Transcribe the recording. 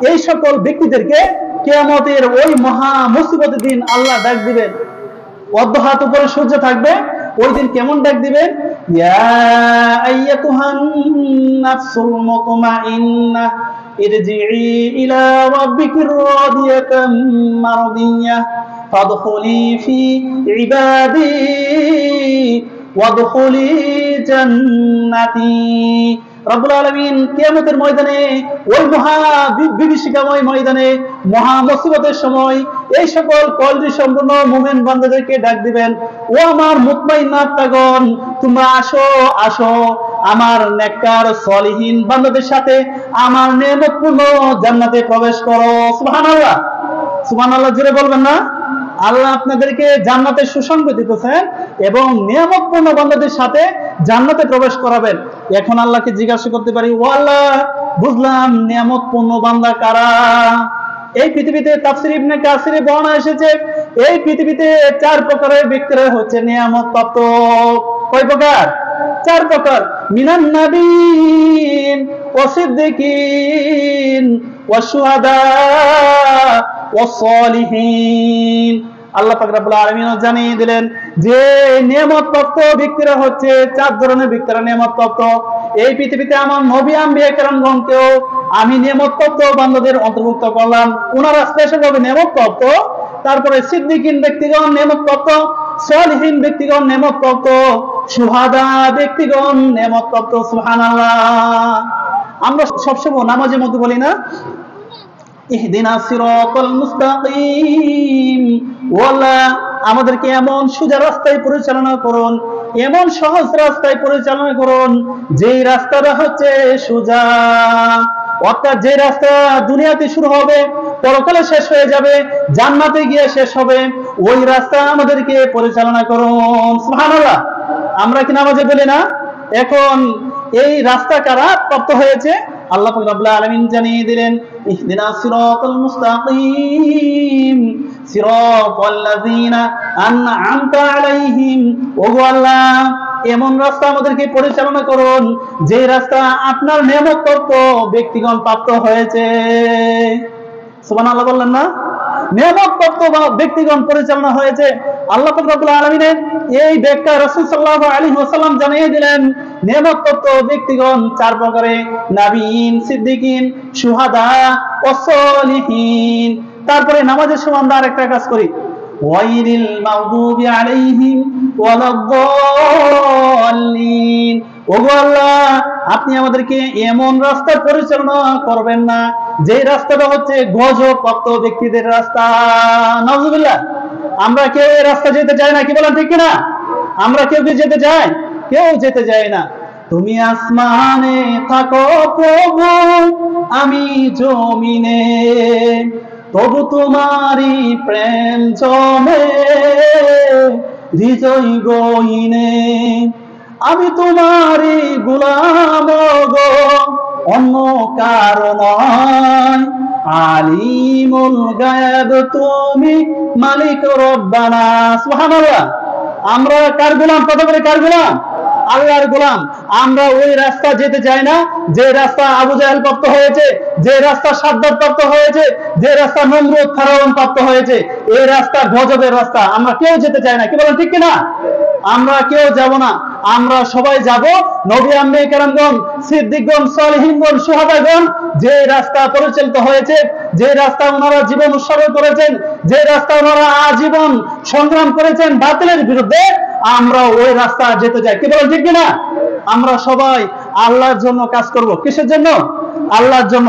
এই সকল ব্যক্তিদেরকে কিয়ামতের ওই মহা মুসিবতের দিন আল্লাহ ডাক দিবেন। অর্ধ হাত উপরে সূর্য থাকবে, ওই দিন কেমন ডাক দিবেন? ইয়া আইয়াতুহান নাফসুল মুতমাইন্নাহ ইরজিই ইলা রাব্বিকির রাদিয়াতাম মারদিয়াহ ফাদখুলি ফি ইবাদি ওয়াদখুলি জান্নাতি। রব্বুল আলামিন কিয়ামতের ময়দানে, ওই মহা বিভীষিকাময় ময়দানে, মহা মুসিবতের সময় এই সকল কলজি সম্পন্ন মুমিন বান্দাদেরকে ডাক দিবেন, ও আমার মুতমাইন আত্মাগণ, তোমরা আসো আসো আমার নেককার সলিহিন বান্দাদের সাথে আমার নেয়ামতপূর্ণ জান্নাতে প্রবেশ করো। সুবহানাল্লাহ, সুবহানাল্লাহ জোরে বলবেন না? আল্লাহ আপনাদেরকে জান্নাতের সুসংবাদ দিতেছেন এবং নিয়ামতপূর্ণ বান্দাদের সাথে জান্নাতে প্রবেশ করাবেন। এখন আল্লাহকে জিজ্ঞাসা করতে পারি, ও আল্লাহ, বুঝলাম নিয়ামতপূর্ণ বান্দা কারা? এই পৃথিবীতে তাফসীর ইবনে কাসিরে বর্ণনা এসেছে, এই পৃথিবীতে 4 প্রকারের ব্যক্তিরা হচ্ছে নিয়ামত প্রাপ্ত। কয় প্রকার? 4 প্রকার। মিনান নাবিয়িন ওয়া সিদ্দিকিন ওয়া শুহাদা ওয়া সালিহিন। আল্লাহ পাক রব্বুল আলামিন জানিয়ে দিলেন যে নিয়ামত প্রাপ্ত ব্যক্তিরা হচ্ছে 4 ধরনের ব্যক্তিরা নিয়ামত প্রাপ্ত। এই পৃথিবীতে আমার নবী আম্বিয়া কেরামগণকেও আমি নিয়ামত প্রাপ্ত বান্দাদের অন্তর্ভুক্ত করলাম, ওনারা স্পেশাল ভাবে নিয়ামত প্রাপ্ত। তারপরে সিদ্দিকিন ব্যক্তিগণ নিয়ামত প্রাপ্ত, সালিহিন ব্যক্তিগণ নিয়ামত প্রাপ্ত, শুহাদা ব্যক্তিগণ নিয়ামত প্রাপ্ত। সুবহানাল্লাহ। আমরা সবসময় নামাজের মধ্যে বলি না, ইহদিনাস সিরাতাল মুস্তাকিম, ওয়ালা আমাদেরকে এমন সোজা রাস্তায় পরিচালনা করুন, এমন সহজ রাস্তায় পরিচালনা করুন যেই রাস্তাটা হচ্ছে সোজা। অর্থাৎ যে রাস্তা দুনিয়াতে শুরু হবে, পরকালে শেষ হয়ে যাবে, জান্নাতে গিয়ে শেষ হবে, ওই রাস্তা আমাদেরকে পরিচালনা করুন। সুবহানাল্লাহ। আমরা কি নামাজে বলি না? এখন এই রাস্তা কারা প্রাপ্ত হয়েছে? আল্লাহ পাক রব্বুল আলামিন জানিয়ে দিলেন, ইহদিনাস সিরাতাল মুস্তাকিম সিরাতাল লাযিনা আন'আমতা আলাইহিম। ওগো আল্লাহ, এমন রাস্তা আমাদেরকে পরিচালনা করুন যে রাস্তা আপনার নিয়ামতপ্রাপ্ত ব্যক্তিগণ প্রাপ্ত হয়েছে। সুবহানাল্লাহ বললেন না? নিয়ামতপ্রাপ্ত ব্যক্তিগণ পরিচালনা হয়েছে। আল্লাহ পাক রব্বুল আলামিনের এই ব্যাখ্যা রাসূল সাল্লাল্লাহু আলাইহি ওয়াসাল্লাম জানিয়ে দিলেন, নিয়ামতপ্রাপ্ত ব্যক্তিগণ 4 প্রকারে, নাবিয়িন, সিদ্দিকিন, শুহাদা ও সালিহিন। তারপরে নামাজের সময় আমরা আরেকটা কাজ করি, ওয়াইরিল মাগদুবি আলাইহিম ওয়ালাদ-দাল্লিন। ওগো আল্লাহ, আপনি আমাদেরকে এমন রাস্তা পরিচালনা করবেন না যে রাস্তাটা হচ্ছে গজবপ্রাপ্ত ব্যক্তিদের রাস্তা। নাউযুবিল্লাহ। আমরা কেউ এই রাস্তা যেতে চাই না, কি বলেন ঠিক কিনা? আমরা কেউ কি যেতে চাই? কেউ যেতে চায় না। তুমি আসমানে থাকো প্রভু, আমি জমিনে, তবু তোমারই প্রেম জমে হৃদয় গহীনে। আমি তোমারই গোলাম গো, অন্য কারো নয়। আলিমুল গায়ব তুমি, মালিক রব্বানা। সুবহানাল্লাহ। আমরা কার গোলাম? কত করে কার গোলাম? আল্লাহর গোলাম। আমরা ওই রাস্তা যেতে চাই না যে রাস্তা আবু জাহেল প্রাপ্ত হয়েছে, যে রাস্তা সাদ্দাত প্রাপ্ত হয়েছে, যে রাস্তা নমরুদ ফেরাউন প্রাপ্ত হয়েছে। এই রাস্তা গজবের রাস্তা, আমরা কেউ যেতে চাই না, কি বলেন ঠিক কিনা? আমরা কেউ যাব না। আমরা সবাই যাব নবী আম্বিয়া কেরামগণ, সিদ্দিকগণ, সালিহিনগণ, শুহাদাগণ যে রাস্তা পরিচালিত হয়েছে, যে রাস্তা ওনারা জীবন উৎসর্গ করেছেন, যে রাস্তা ওনারা আজীবন সংগ্রাম করেছেন বাতিলের বিরুদ্ধে, আমরা ওই রাস্তা যেতে চাই, কি বলেন ঠিক কিনা? আমরা সবাই আল্লাহর জন্য কাজ করব। কিসের জন্য? আল্লাহর জন্য।